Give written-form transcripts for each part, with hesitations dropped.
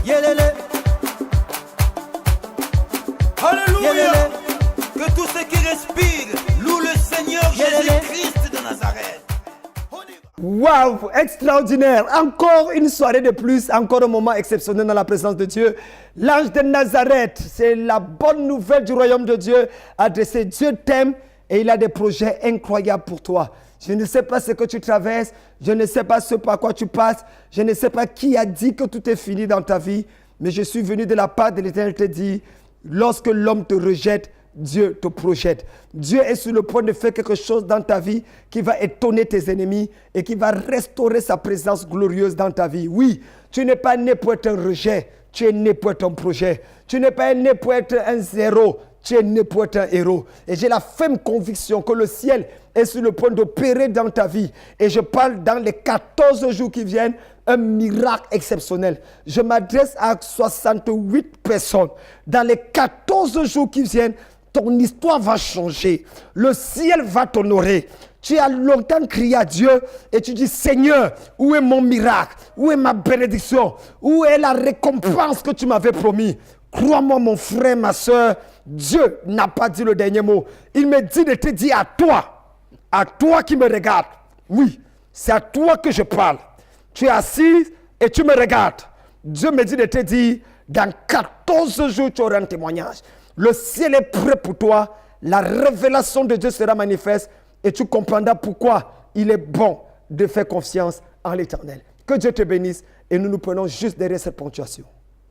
Yelele. Alléluia. Yelele. Que tous ceux qui respirent louent le Seigneur Jésus-Christ de Nazareth. Waouh, extraordinaire. Encore une soirée de plus, encore un moment exceptionnel dans la présence de Dieu. L'ange de Nazareth, c'est la bonne nouvelle du royaume de Dieu adressée. Dieu t'aime et il a des projets incroyables pour toi. Je ne sais pas ce que tu traverses, je ne sais pas ce par quoi tu passes, je ne sais pas qui a dit que tout est fini dans ta vie, mais je suis venu de la part de l'Éternel te dire, lorsque l'homme te rejette, Dieu te projette. Dieu est sur le point de faire quelque chose dans ta vie qui va étonner tes ennemis et qui va restaurer sa présence glorieuse dans ta vie. Oui, tu n'es pas né pour être un rejet, tu es né pour être un projet. Tu n'es pas né pour être un zéro, tu es né pour être un héros. Et j'ai la ferme conviction que le ciel est sur le point d'opérer dans ta vie. Et je parle dans les 14 jours qui viennent, un miracle exceptionnel. Je m'adresse à 68 personnes. Dans les 14 jours qui viennent, ton histoire va changer. Le ciel va t'honorer. Tu as longtemps crié à Dieu et tu dis, Seigneur, où est mon miracle? Où est ma bénédiction? Où est la récompense que tu m'avais promis? Crois-moi, mon frère, ma soeur, Dieu n'a pas dit le dernier mot. Il me dit de te dire à toi qui me regardes. Oui, c'est à toi que je parle. Tu es assis et tu me regardes. Dieu me dit de te dire, dans 14 jours, tu auras un témoignage. Le ciel est prêt pour toi. La révélation de Dieu sera manifeste et tu comprendras pourquoi il est bon de faire confiance en l'Éternel. Que Dieu te bénisse et nous nous prenons juste derrière cette ponctuation.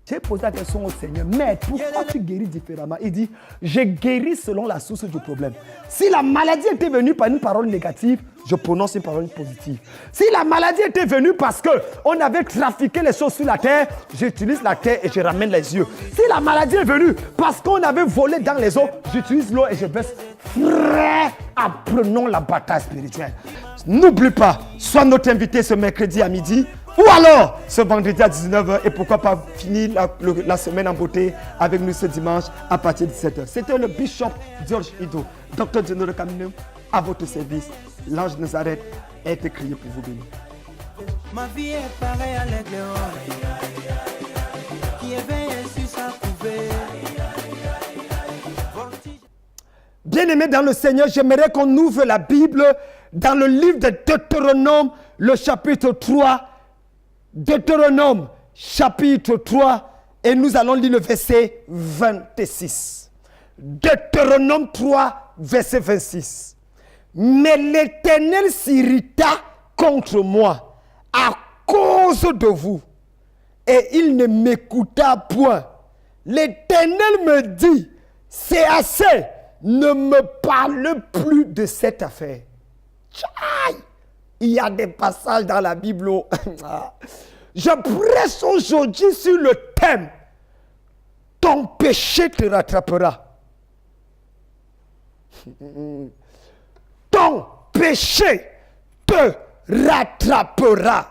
J'ai posé la question au Seigneur, mais pourquoi tu guéris différemment? Il dit, je guéris selon la source du problème. Si la maladie était venue par une parole négative, je prononce une parole positive. Si la maladie était venue parce qu'on avait trafiqué les choses sur la terre, j'utilise la terre et je ramène les yeux. Si la maladie est venue parce qu'on avait volé dans les eaux, j'utilise l'eau et je baisse. Frère, apprenons la bataille spirituelle. N'oublie pas, sois notre invité ce mercredi à midi. Ou alors, ce vendredi à 19h, et pourquoi pas finir la semaine en beauté avec nous ce dimanche à partir de 17h. C'était le bishop George Ido, docteur Dino de Camino, à votre service. L'ange de Nazareth a été crié pour vous bénir. Ma vie est pareille à l'aigle qui éveille sur sa couvée. Bien-aimés dans le Seigneur, j'aimerais qu'on ouvre la Bible dans le livre de Deutéronome, le chapitre 3. Deutéronome, chapitre 3, et nous allons lire le verset 26. Deutéronome 3, verset 26. Mais l'Éternel s'irrita contre moi à cause de vous, et il ne m'écouta point. L'Éternel me dit, c'est assez, ne me parle plus de cette affaire. Tchaï! Il y a des passages dans la Bible où je prêche aujourd'hui sur le thème « Ton péché te rattrapera ». Ton péché te rattrapera.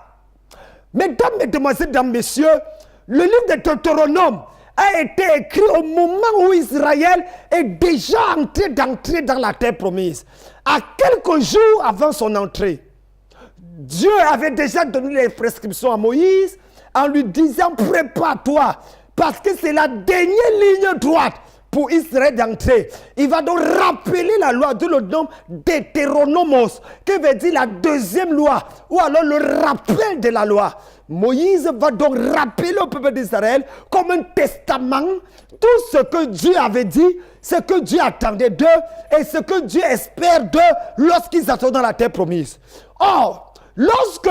Mesdames, mesdemoiselles, dames, messieurs, le livre de Deutéronome a été écrit au moment où Israël est déjà entré dans la terre promise. À quelques jours avant son entrée, Dieu avait déjà donné les prescriptions à Moïse en lui disant, prépare-toi, parce que c'est la dernière ligne droite pour Israël d'entrer. Il va donc rappeler la loi, de le nom Deutéronomos, qui veut dire la deuxième loi, ou alors le rappel de la loi. Moïse va donc rappeler au peuple d'Israël comme un testament tout ce que Dieu avait dit, ce que Dieu attendait d'eux et ce que Dieu espère d'eux lorsqu'ils attendent dans la terre promise. Or, lorsque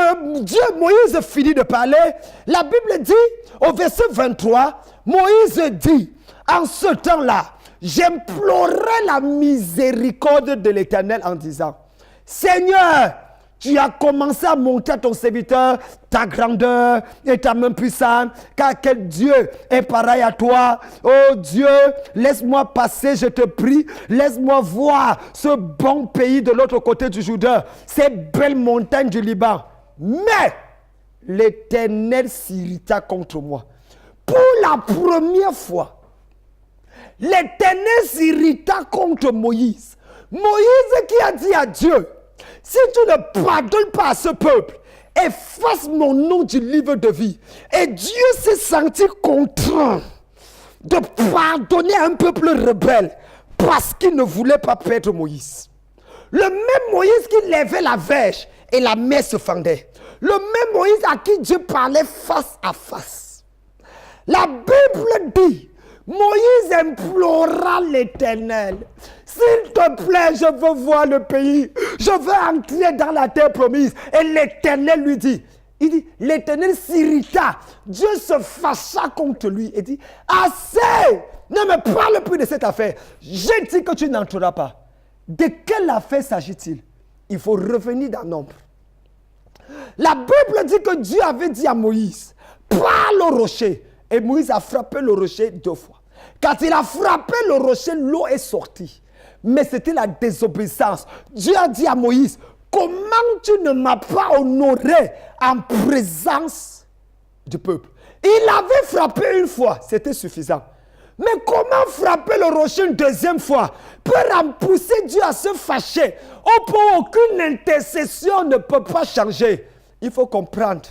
Moïse finit de parler, la Bible dit, au verset 23, Moïse dit, en ce temps-là, j'implorai la miséricorde de l'Éternel en disant, Seigneur, tu as commencé à monter à ton serviteur ta grandeur et ta main puissante, car quel Dieu est pareil à toi. Oh Dieu, laisse-moi passer, je te prie. Laisse-moi voir ce bon pays de l'autre côté du Jourdain, ces belles montagnes du Liban. Mais l'Éternel s'irrita contre moi. Pour la première fois, l'Éternel s'irrita contre Moïse. Moïse qui a dit à Dieu, si tu ne pardonnes pas à ce peuple efface mon nom du livre de vie. Et Dieu s'est senti contraint de pardonner à un peuple rebelle parce qu'il ne voulait pas perdre Moïse. Le même Moïse qui levait la verge et la mer se fendait. Le même Moïse à qui Dieu parlait face à face. La Bible dit, Moïse implora l'Éternel. S'il te plaît, je veux voir le pays. Je veux entrer dans la terre promise. Et l'Éternel lui dit, l'Éternel s'irrita. Dieu se fâcha contre lui et dit, assez, ne me parle plus de cette affaire. J'ai dit que tu n'entreras pas. De quelle affaire s'agit-il? Il faut revenir dans Nombre. La Bible dit que Dieu avait dit à Moïse, parle au rocher. Et Moïse a frappé le rocher 2 fois. Quand il a frappé le rocher, l'eau est sortie. Mais c'était la désobéissance. Dieu a dit à Moïse, comment tu ne m'as pas honoré en présence du peuple? Il avait frappé une fois, c'était suffisant. Mais comment frapper le rocher une 2e fois peut pousser Dieu à se fâcher au point où aucune intercession ne peut pas changer? Il faut comprendre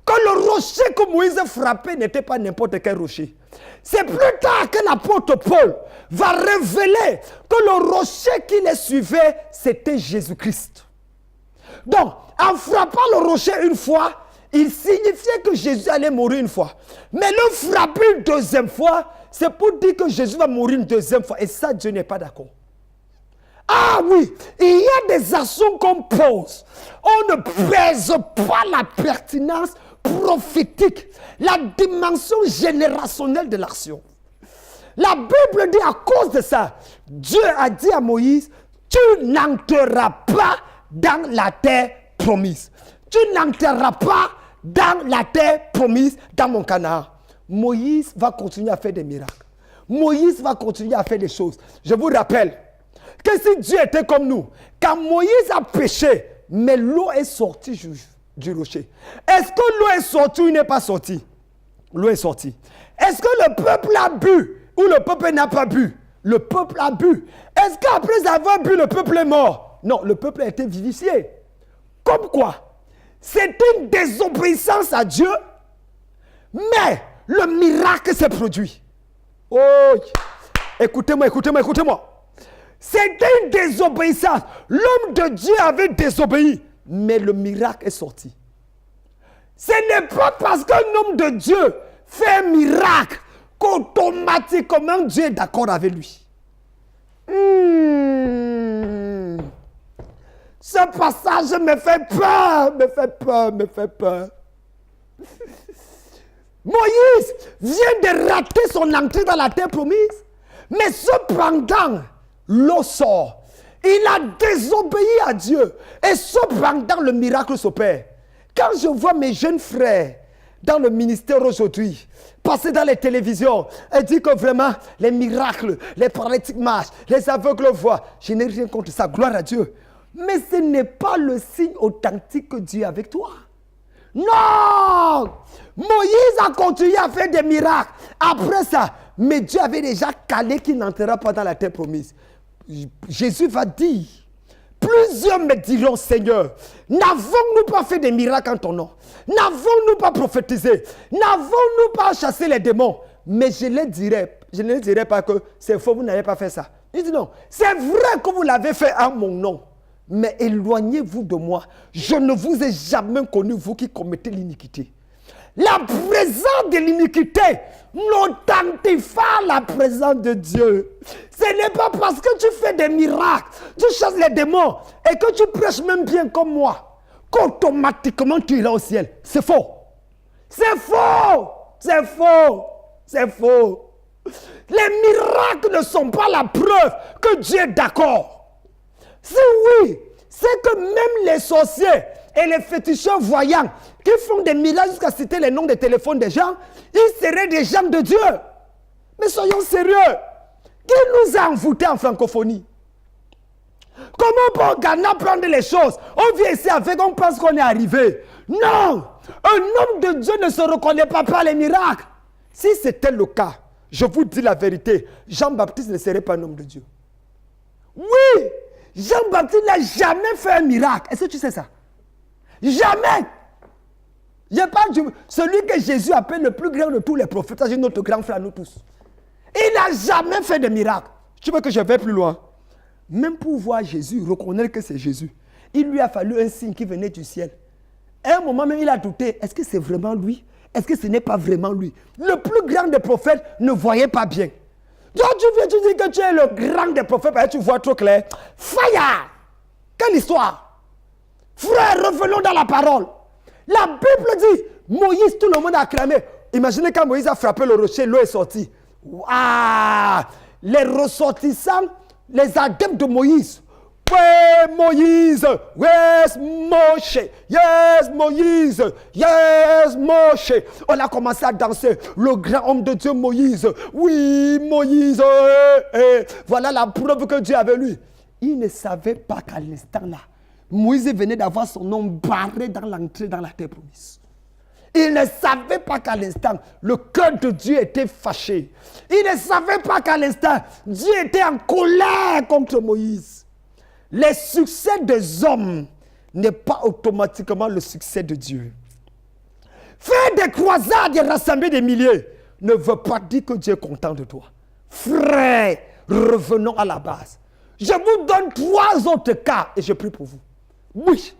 que le rocher que Moïse frappait n'était pas n'importe quel rocher. C'est plus tard que l'apôtre Paul va révéler que le rocher qui les suivait, c'était Jésus-Christ. Donc, en frappant le rocher une fois, il signifiait que Jésus allait mourir une fois. Mais le frapper une 2e fois, c'est pour dire que Jésus va mourir une 2e fois. Et ça, Dieu n'est pas d'accord. Ah oui, il y a des actions qu'on pose. On ne pèse pas la pertinence prophétique, la dimension générationnelle de l'action. La Bible dit à cause de ça, Dieu a dit à Moïse, tu n'entreras pas dans la terre promise. Tu n'entreras pas dans la terre promise, dans mon Canaan. Moïse va continuer à faire des miracles. Moïse va continuer à faire des choses. Je vous rappelle que si Dieu était comme nous, quand Moïse a péché, mais l'eau est sortie du rocher. Est-ce que l'eau est sortie ou n'est pas sortie? L'eau est sortie. Est-ce que le peuple a bu ou le peuple n'a pas bu? Le peuple a bu. Est-ce qu'après avoir bu, le peuple est mort? Non, le peuple a été vivifié. Comme quoi? C'est une désobéissance à Dieu, mais le miracle s'est produit. Oh, écoutez-moi, écoutez-moi, écoutez-moi. C'était une désobéissance. L'homme de Dieu avait désobéi, mais le miracle est sorti. Ce n'est pas parce qu'un homme de Dieu fait un miracle qu'automatiquement Dieu est d'accord avec lui. Ce passage me fait peur, me fait peur, me fait peur. Moïse vient de rater son entrée dans la terre promise, mais cependant, l'eau sort. Il a désobéi à Dieu. Et cependant, le miracle s'opère. Quand je vois mes jeunes frères dans le ministère aujourd'hui, passer dans les télévisions, et dire que vraiment, les miracles, les paralytiques marchent, les aveugles voient, je n'ai rien contre ça, gloire à Dieu. Mais ce n'est pas le signe authentique que Dieu est avec toi. Non! Moïse a continué à faire des miracles. Après ça, mais Dieu avait déjà calé qu'il n'entrera pas dans la terre promise. Jésus va dire, plusieurs me diront, Seigneur, n'avons-nous pas fait des miracles en ton nom? N'avons-nous pas prophétisé? N'avons-nous pas chassé les démons? Mais je ne dirai pas que c'est faux, vous n'avez pas fait ça. Il dit non, c'est vrai que vous l'avez fait en mon nom. Mais éloignez-vous de moi. Je ne vous ai jamais connu, vous qui commettez l'iniquité. La présence de l'iniquité n'authentifie pas la présence de Dieu. Ce n'est pas parce que tu fais des miracles, tu chasses les démons et que tu prêches même bien comme moi, qu'automatiquement tu iras au ciel. C'est faux. C'est faux. C'est faux. C'est faux. Les miracles ne sont pas la preuve que Dieu est d'accord. Si oui, c'est que même les sorciers et les féticheurs voyants qui font des miracles jusqu'à citer les noms des téléphones des gens, ils seraient des gens de Dieu. Mais soyons sérieux. Qui nous a envoûtés en francophonie? Comment peut au Ghana prendre les choses? On vient ici avec, on pense qu'on est arrivé. Non! Un homme de Dieu ne se reconnaît pas par les miracles. Si c'était le cas, je vous dis la vérité, Jean-Baptiste ne serait pas un homme de Dieu. Oui! Jean-Baptiste n'a jamais fait un miracle. Est-ce que tu sais ça? Jamais. Celui que Jésus appelle le plus grand de tous les prophètes, c'est notre grand frère, nous tous. Il n'a jamais fait de miracle. Tu veux que je vais plus loin? Même pour voir Jésus, reconnaître que c'est Jésus, il lui a fallu un signe qui venait du ciel. À un moment même, il a douté. Est-ce que c'est vraiment lui? Est-ce que ce n'est pas vraiment lui? Le plus grand des prophètes ne voyait pas bien. Donc tu viens, tu dis que tu es le grand des prophètes, parce que tu vois trop clair. Fire! Quelle histoire! Frère, revenons dans la parole. La Bible dit, Moïse, tout le monde a acclamé. Imaginez quand Moïse a frappé le rocher, l'eau est sortie. Ah, les ressortissants, les adeptes de Moïse. Ouais, Moïse, yes, Moshe, yes, Moïse, yes, Moshe. On a commencé à danser. Le grand homme de Dieu, Moïse. Oui, Moïse. Voilà la preuve que Dieu avait lui. Il ne savait pas qu'à l'instant là, Moïse venait d'avoir son nom barré dans l'entrée dans la terre promise. Il ne savait pas qu'à l'instant, le cœur de Dieu était fâché. Il ne savait pas qu'à l'instant, Dieu était en colère contre Moïse. Les succès des hommes n'est pas automatiquement le succès de Dieu. Faire des croisades et rassembler des milliers ne veut pas dire que Dieu est content de toi. Frère, revenons à la base. Je vous donne 3 autres cas et je prie pour vous. Oui,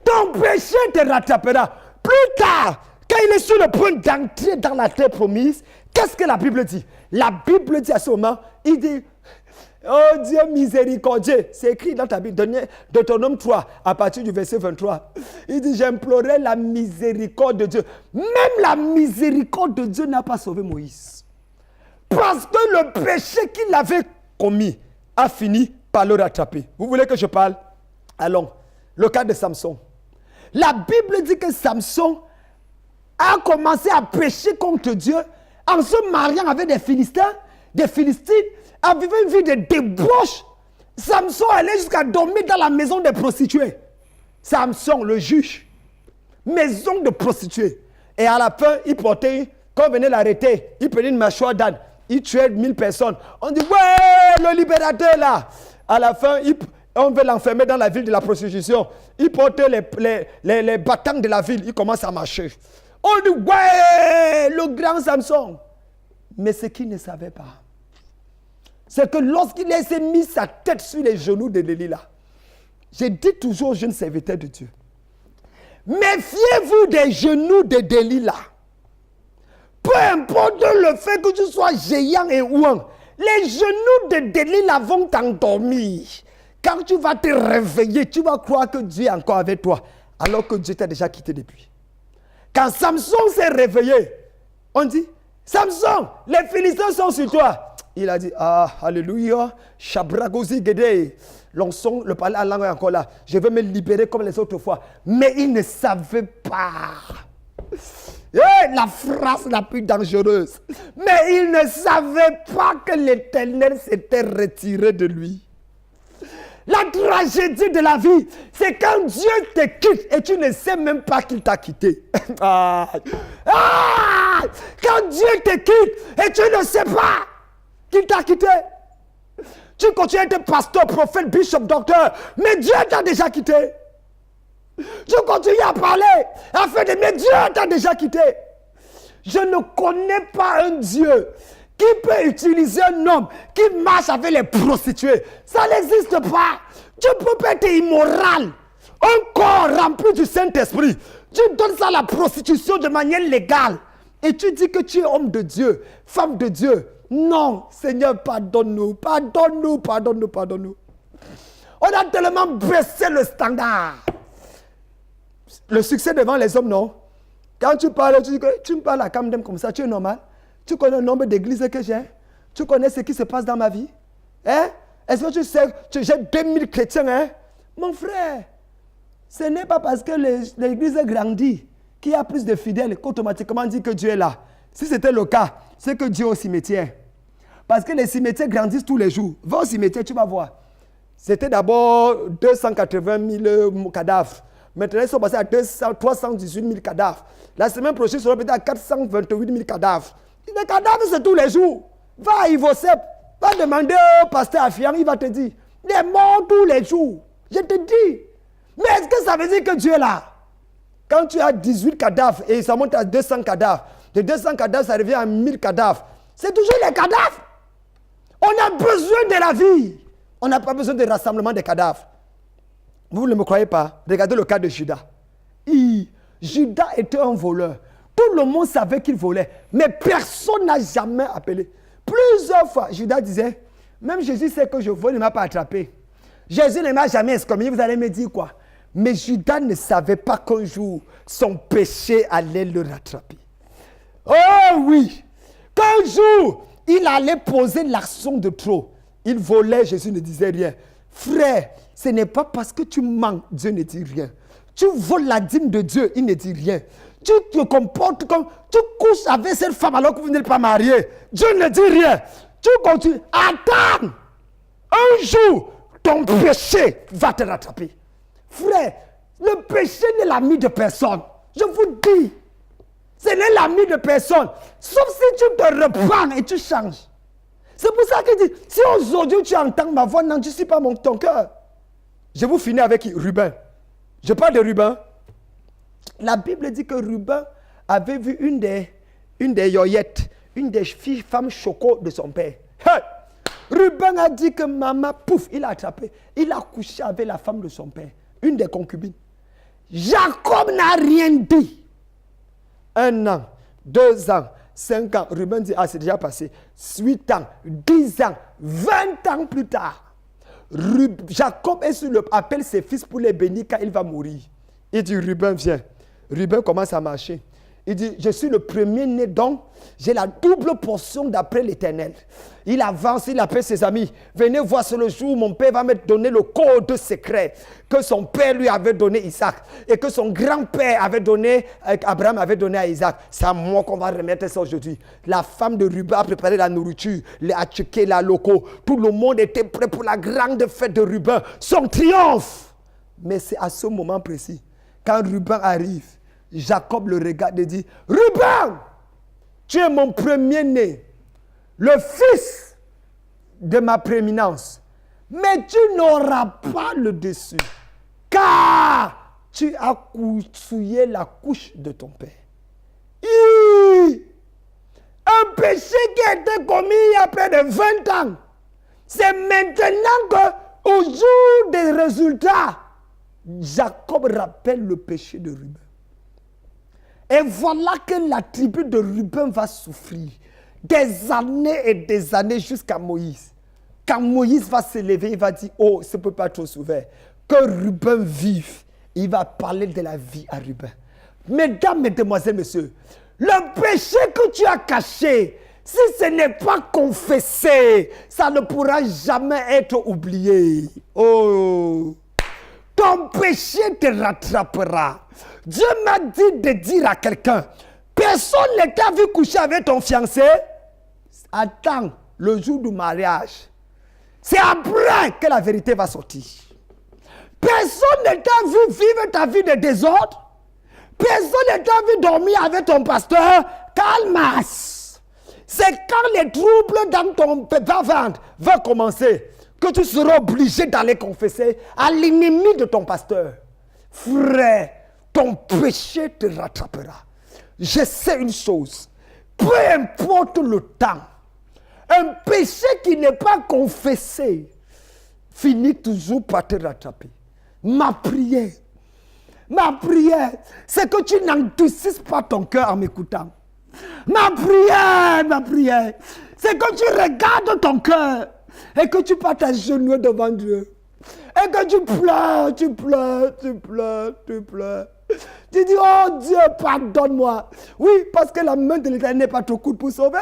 ton péché te rattrapera. Plus tard, quand il est sur le point d'entrer dans la terre promise, qu'est-ce que la Bible dit? La Bible dit à ce moment, il dit, oh Dieu miséricordieux, c'est écrit dans ta Bible, Deutéronome 3, à partir du verset 23. Il dit, j'implorais la miséricorde de Dieu. Même la miséricorde de Dieu n'a pas sauvé Moïse. Parce que le péché qu'il avait commis a fini par le rattraper. Vous voulez que je parle? Allons, le cas de Samson. La Bible dit que Samson a commencé à pécher contre Dieu en se mariant avec des Philistins, des Philistines, a vécu une vie de débauche. Samson allait jusqu'à dormir dans la maison des prostituées. Samson, le juge, maison de prostituées. Et à la fin, il portait, quand on venait l'arrêter, il prenait une mâchoire d'âne, il tuait 1000 personnes. On dit, ouais, le libérateur là. À la fin, on veut l'enfermer dans la ville de la prostitution. Il portait les battants de la ville, il commence à marcher. On dit, ouais, le grand Samson. Mais ce qu'il ne savait pas, c'est que lorsqu'il s'est mis sa tête sur les genoux de Delilah, j'ai dit toujours aux jeunes serviteurs de Dieu, méfiez-vous des genoux de Delilah. Peu importe le fait que tu sois géant et ouin, les genoux de Delilah vont t'endormir. Quand tu vas te réveiller, tu vas croire que Dieu est encore avec toi, alors que Dieu t'a déjà quitté depuis. Quand Samson s'est réveillé, on dit, Samson, les Philistins sont sur toi. Il a dit, ah, alléluia, Shabragozi Gede. L'onction, le palais à langue est encore là. Je vais me libérer comme les autres fois. Mais il ne savait pas. La phrase la plus dangereuse. Mais il ne savait pas que l'Éternel s'était retiré de lui. La tragédie de la vie, c'est quand Dieu te quitte et tu ne sais même pas qu'il t'a quitté. Quand Dieu te quitte et tu ne sais pas qu'il t'a quitté. Tu continues à être pasteur, prophète, bishop, docteur, mais Dieu t'a déjà quitté. Tu continues à parler, à faire des... Mais Dieu t'a déjà quitté. Je ne connais pas un Dieu qui peut utiliser un homme qui marche avec les prostituées. Ça n'existe pas. Tu peux pas être immoral. Un corps rempli du Saint-Esprit. Tu donnes ça à la prostitution de manière légale. Et tu dis que tu es homme de Dieu, femme de Dieu. Non, Seigneur, pardonne-nous, pardonne-nous, pardonne-nous, pardonne-nous. On a tellement baissé le standard. Le succès devant les hommes, non. Quand tu parles, tu dis que tu me parles à Camden comme ça, tu es normal. Tu connais le nombre d'églises que j'ai? Tu connais ce qui se passe dans ma vie? Hein? Est-ce que tu sais que j'ai 2000 chrétiens? Hein? Mon frère, ce n'est pas parce que l'église grandit qu'il y a plus de fidèles qu'automatiquement dit que Dieu est là. Si c'était le cas, c'est que Dieu est au cimetière. Parce que les cimetières grandissent tous les jours. Va au cimetière, tu vas voir. C'était d'abord 280 000 cadavres. Maintenant, ils sont passés à 318 000 cadavres. La semaine prochaine, ils seront peut-être à 428 000 cadavres. Les cadavres, c'est tous les jours. Va à Ivosep, va demander au pasteur Afian, il va te dire, il est mort tous les jours. Je te dis. Mais est-ce que ça veut dire que Dieu est là? Quand tu as 18 cadavres et ça monte à 200 cadavres, de 200 cadavres, ça revient à 1000 cadavres. C'est toujours les cadavres. On a besoin de la vie. On n'a pas besoin de rassemblement des cadavres. Vous ne me croyez pas? Regardez le cas de Judas. Judas était un voleur. Tout le monde savait qu'il volait, mais personne n'a jamais appelé. Plusieurs fois, Judas disait, même Jésus sait que je vole, il ne m'a pas attrapé. Jésus ne m'a jamais excommunié, vous allez me dire quoi? Mais Judas ne savait pas qu'un jour, son péché allait le rattraper. Oh oui! Qu'un jour, il allait poser l'action de trop. Il volait, Jésus ne disait rien. Frère, ce n'est pas parce que tu mens, Dieu ne dit rien. Tu voles la dîme de Dieu, il ne dit rien. Tu te comportes comme... Tu couches avec cette femme alors que vous n'êtes pas marié. Dieu ne dit rien. Tu continues. Attends! Un jour, ton péché va te rattraper. Frère, le péché n'est l'ami de personne. Je vous dis. Ce n'est l'ami de personne. Sauf si tu te reprends et tu changes. C'est pour ça qu'il dit, si aujourd'hui tu entends ma voix, non, tu ne suis pas ton cœur. Je vous finis avec Ruben. Je parle de Ruben. La Bible dit que Ruben avait vu une des yoyettes, une des filles femmes choco de son père. Hey! Ruben a dit que maman, pouf, il a attrapé. Il a couché avec la femme de son père, une des concubines. Jacob n'a rien dit. 1 an, 2 ans, 5 ans. Ruben dit, ah, c'est déjà passé. 8 ans, 10 ans, 20 ans plus tard. Jacob appelle ses fils pour les bénir quand il va mourir. Il dit, Ruben, viens. Ruben commence à marcher. Il dit, je suis le premier-né, donc j'ai la double portion d'après l'Éternel. Il avance, il appelle ses amis. Venez voir sur le jour où mon père va me donner le code secret que son père lui avait donné Isaac et que son grand-père avait donné, Abraham avait donné à Isaac. C'est à moi qu'on va remettre ça aujourd'hui. La femme de Ruben a préparé la nourriture, les atchiqués, la loco. Tout le monde était prêt pour la grande fête de Ruben, son triomphe. Mais c'est à ce moment précis, quand Ruben arrive, Jacob le regarde et dit, Ruben, tu es mon premier-né, le fils de ma prééminence, mais tu n'auras pas le dessus, car tu as souillé la couche de ton père. Un péché qui a été commis il y a près de 20 ans. C'est maintenant qu'au jour des résultats, Jacob rappelle le péché de Ruben. Et voilà que la tribu de Ruben va souffrir des années et des années jusqu'à Moïse. Quand Moïse va se lever, il va dire, oh, ça ne peut pas trop s'ouvrir. Que Ruben vive. Il va parler de la vie à Ruben. Mesdames, mesdemoiselles, messieurs, le péché que tu as caché, si ce n'est pas confessé, ça ne pourra jamais être oublié. Oh! Ton péché te rattrapera. Dieu m'a dit de dire à quelqu'un, personne ne t'a vu coucher avec ton fiancé. Attends le jour du mariage. C'est après que la vérité va sortir. Personne ne t'a vu vivre ta vie de désordre. Personne ne t'a vu dormir avec ton pasteur. Calmas. C'est quand les troubles dans ton ventre vont commencer que tu seras obligé d'aller confesser à l'ennemi de ton pasteur. Frère, ton péché te rattrapera. Je sais une chose, peu importe le temps, un péché qui n'est pas confessé finit toujours par te rattraper. Ma prière, c'est que tu n'endurcisses pas ton cœur en m'écoutant. Ma prière, c'est que tu regardes ton cœur et que tu passes à genoux devant Dieu. Et que tu pleures. Tu dis, oh Dieu, pardonne-moi. Oui, parce que la main de l'Éternel n'est pas trop courte pour sauver,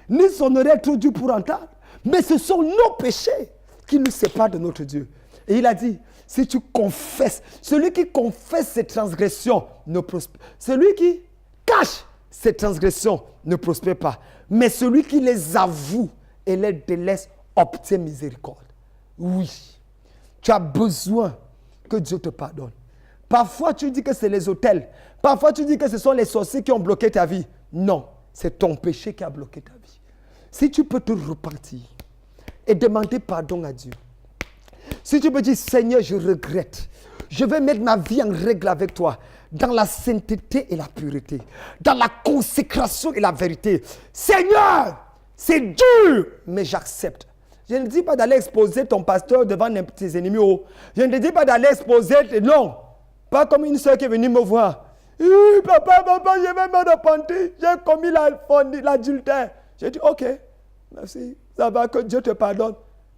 ni son oreille trop dure pour entendre. Mais ce sont nos péchés qui nous séparent de notre Dieu. Et il a dit, si tu confesses, celui qui confesse ses transgressions ne prospère. Celui qui cache ses transgressions ne prospère pas. Mais celui qui les avoue et les délaisse obtient miséricorde. Oui, tu as besoin que Dieu te pardonne. Parfois, tu dis que c'est les autels. Parfois, tu dis que ce sont les sorciers qui ont bloqué ta vie. Non, c'est ton péché qui a bloqué ta vie. Si tu peux te repentir et demander pardon à Dieu. Si tu peux dire, Seigneur, je regrette. Je vais mettre ma vie en règle avec toi. dans la sainteté et la pureté, dans la consécration et la vérité. Seigneur, c'est dur, mais j'accepte. Je ne dis pas d'aller exposer ton pasteur devant tes ennemis. Je ne te dis pas d'aller exposer, non. Pas comme une soeur qui est venue me voir. Papa, je vais me repentir. J'ai commis l'adultère. J'ai dit, ok, merci. Ça va, que Dieu te pardonne.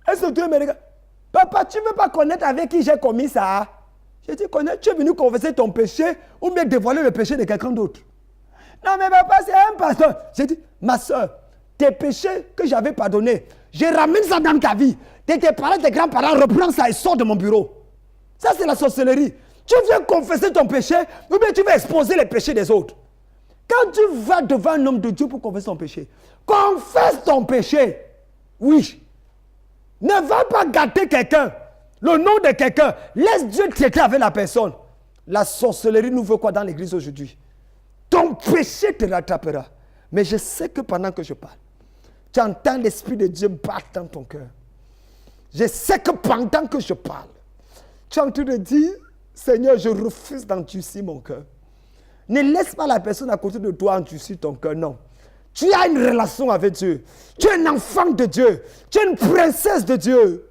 Est-ce que Dieu me regarde? Papa, tu ne veux pas connaître avec qui j'ai commis ça? J'ai dit, tu es venu confesser ton péché ou bien dévoiler le péché de quelqu'un d'autre. Non, mais papa, c'est un pasteur. J'ai dit, ma soeur, tes péchés que j'avais pardonnés, je ramène ça dans ta vie. Tes parents, tes grands-parents, reprends ça et sors de mon bureau. Ça, c'est la sorcellerie. Tu viens confesser ton péché ou bien tu vas exposer les péchés des autres. Quand tu vas devant un homme de Dieu pour confesser ton péché, confesse ton péché. Oui. Ne va pas gâter quelqu'un, le nom de quelqu'un. Laisse Dieu traiter avec la personne. La sorcellerie nous veut quoi dans l'église aujourd'hui? Ton péché te rattrapera. Mais je sais que pendant que je parle, tu entends l'Esprit de Dieu battre dans ton cœur. Je sais que pendant que je parle, tu es en train de dire, Seigneur, je refuse d'endurcir mon cœur. Ne laisse pas la personne à côté de toi endurcir ton cœur, non. Tu as une relation avec Dieu. Tu es un enfant de Dieu. Tu es une princesse de Dieu.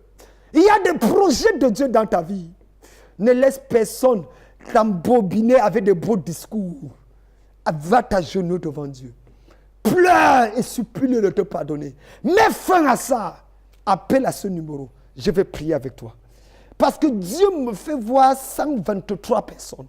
Il y a des projets de Dieu dans ta vie. Ne laisse personne t'embobiner avec de beaux discours. Va t'agenouiller devant Dieu. Pleure et supplie de te pardonner. Mets fin à ça. Appelle à ce numéro. Je vais prier avec toi. Parce que Dieu me fait voir 123 personnes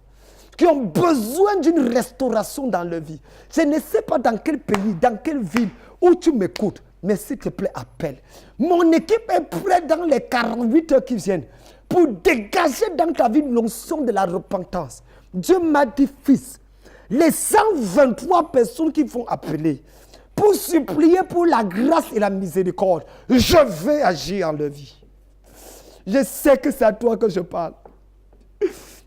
qui ont besoin d'une restauration dans leur vie. Je ne sais pas dans quel pays, dans quelle ville où tu m'écoutes, mais s'il te plaît, appelle. Mon équipe est prête dans les 48 heures qui viennent pour dégager dans ta vie l'onction de la repentance. Dieu m'a dit, fils, les 123 personnes qui vont appeler pour supplier pour la grâce et la miséricorde, je vais agir en leur vie. Je sais que c'est à toi que je parle.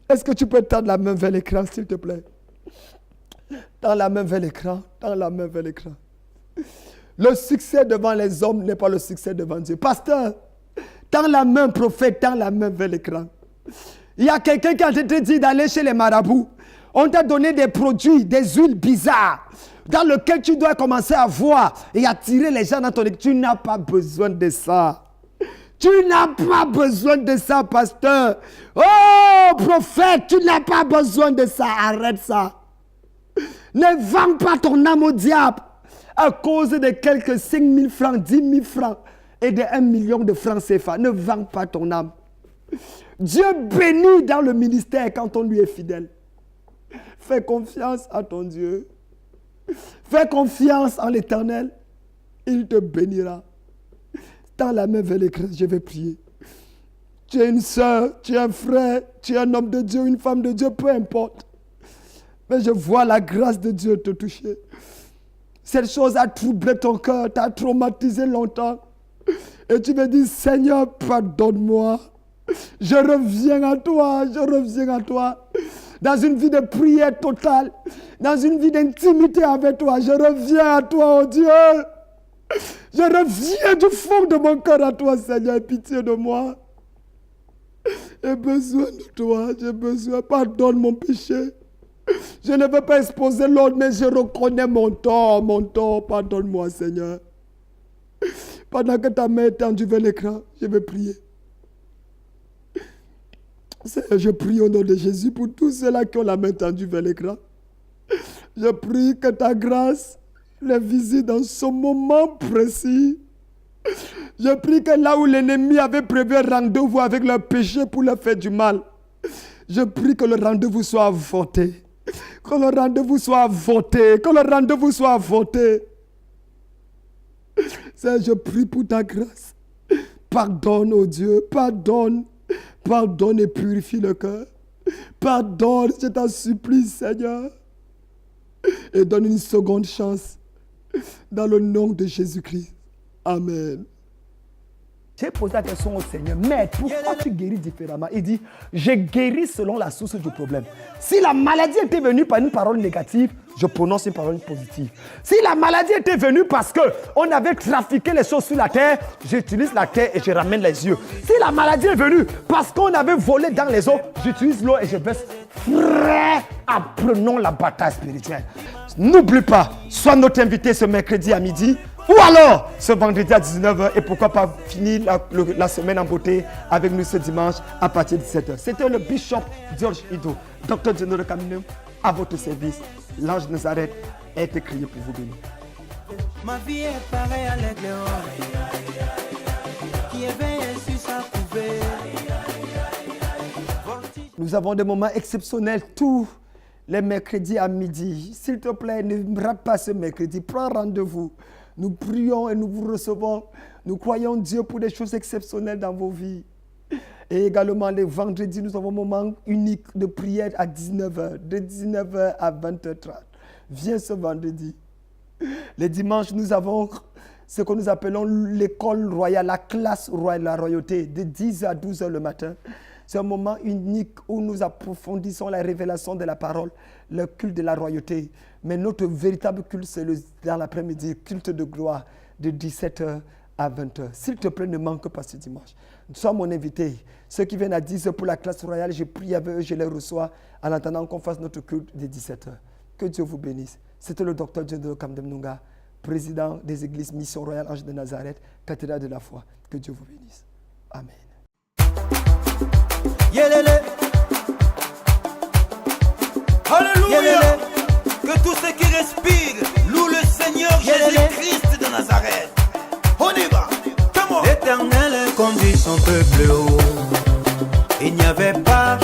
Est-ce que tu peux tendre la main vers l'écran, s'il te plaît? Tends la main vers l'écran. Tends la main vers l'écran. Le succès devant les hommes n'est pas le succès devant Dieu. Pasteur, tends la main, prophète, tends la main vers l'écran. Il y a quelqu'un qui a été dit d'aller chez les marabouts. On t'a donné des produits, des huiles bizarres, dans lesquelles tu dois commencer à voir et attirer les gens dans ton équipe. Tu n'as pas besoin de ça. Tu n'as pas besoin de ça, pasteur. Oh, prophète, tu n'as pas besoin de ça. Arrête ça. Ne vends pas ton âme au diable à cause de quelques 5 000 francs, 10 000 francs et de 1 million de francs CFA. Ne vends pas ton âme. Dieu bénit dans le ministère quand on lui est fidèle. Fais confiance à ton Dieu. Fais confiance en l'Éternel. Il te bénira. Tends la main vers l'écran, je vais prier. Tu es une soeur, tu es un frère, tu es un homme de Dieu, une femme de Dieu, peu importe. Mais je vois la grâce de Dieu te toucher. Cette chose a troublé ton cœur, t'a traumatisé longtemps. Et tu me dis, Seigneur, pardonne-moi. Je reviens à toi, je reviens à toi. Dans une vie de prière totale, dans une vie d'intimité avec toi, je reviens à toi, oh Dieu. Je reviens du fond de mon cœur à toi, Seigneur, pitié de moi. J'ai besoin de toi, j'ai besoin, pardonne mon péché. Je ne veux pas exposer l'autre, mais je reconnais mon tort, pardonne-moi, Seigneur. Pendant que ta main est tendue vers l'écran, je vais prier. Seigneur, je prie au nom de Jésus pour tous ceux-là qui ont la main tendue vers l'écran. Je prie que ta grâce les visite dans ce moment précis. Je prie que là où l'ennemi avait prévu un rendez-vous avec leur péché pour leur faire du mal, je prie que le rendez-vous soit avorté. Que le rendez-vous soit avorté. Que le rendez-vous soit avorté. Seigneur, je prie pour ta grâce. Pardonne, oh Dieu, pardonne. Pardonne et purifie le cœur. Pardonne, je t'en supplie, Seigneur. Et donne une seconde chance. Dans le nom de Jésus-Christ. Amen. J'ai posé la question au Seigneur, mais pourquoi tu guéris différemment? Il dit, je guéris selon la source du problème. Si la maladie était venue par une parole négative, je prononce une parole positive. Si la maladie était venue parce qu'on avait trafiqué les choses sur la terre, j'utilise la terre et je ramène les yeux. Si la maladie est venue parce qu'on avait volé dans les eaux, j'utilise l'eau et je baisse. Frère, apprenons la bataille spirituelle. N'oublie pas, sois notre invité ce mercredi à midi. Ou alors, ce vendredi à 19h, et pourquoi pas finir la semaine en beauté avec nous ce dimanche à partir de 17h. C'était le Bishop George Ido, docteur General de Caminum, à votre service. L'ange Nazareth a été créé pour vous bénir. Ma vie est pareille à l'aigle qui éveille sur sa couvée. Nous avons des moments exceptionnels tous les mercredis à midi. S'il te plaît, ne rate pas ce mercredi. Prends rendez-vous. Nous prions et nous vous recevons. Nous croyons Dieu pour des choses exceptionnelles dans vos vies. Et également, les vendredis, nous avons un moment unique de prière à 19h, de 19h à 20h30. Viens ce vendredi. Les dimanches, nous avons ce que nous appelons l'école royale, la classe royale, la royauté, de 10h à 12h le matin. C'est un moment unique où nous approfondissons la révélation de la parole, le culte de la royauté. Mais notre véritable culte, c'est dans l'après-midi, culte de gloire, de 17h à 20h. S'il te plaît, ne manque pas ce dimanche. Sois mon invité. Ceux qui viennent à 10h pour la classe royale, je prie avec eux, je les reçois en attendant qu'on fasse notre culte de 17h. Que Dieu vous bénisse. C'était le docteur Djendo Kamdem Nunga, président des églises Mission Royale Ange de Nazareth, cathédrale de la foi. Que Dieu vous bénisse. Amen. Yelele. Alléluia. Yelele. Que tous ceux qui respirent louent le Seigneur Jésus-Christ de Nazareth. On y va. L'Éternel conduit son peuple haut. Il n'y avait pas